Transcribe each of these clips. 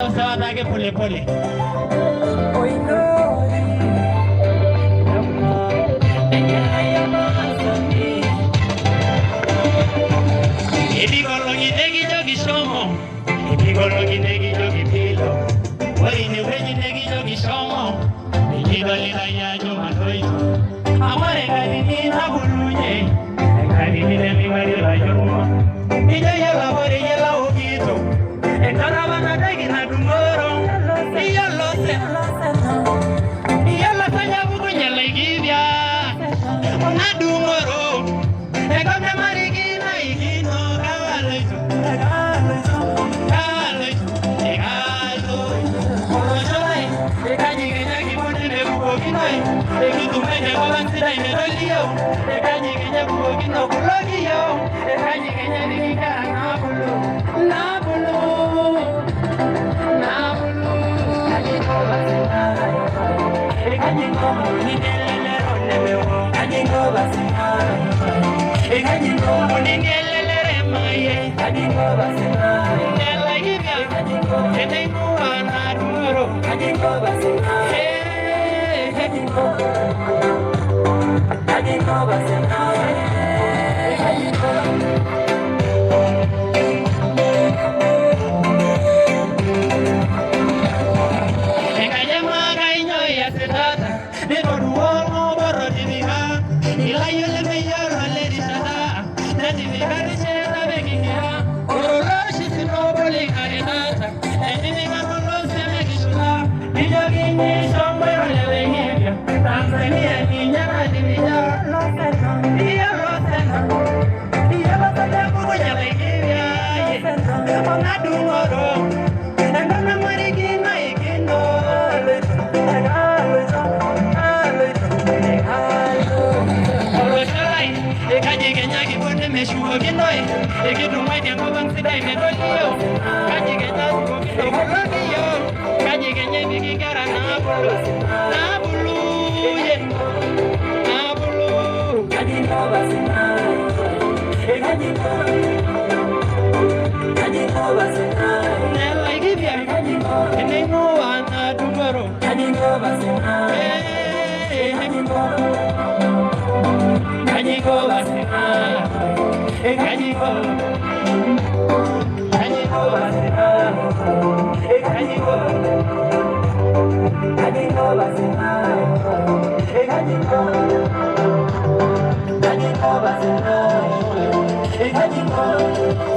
Sawa zake pole pole. Ibigologi degi jogi somo, ibigologi degi jogi pilo. Wari weji degi jogi somo, ibigoli la ya jo matoito. Amore kadi ni na buluje, kadi ni le mi wari la jo. Ija ya la wari ya la ogito, ekara na degi na dumoro. Iya lo se, iya la tanya buku nyala igibia. Na dumoro, ekara marigi na igino kawale.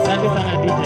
Asante sana DJ.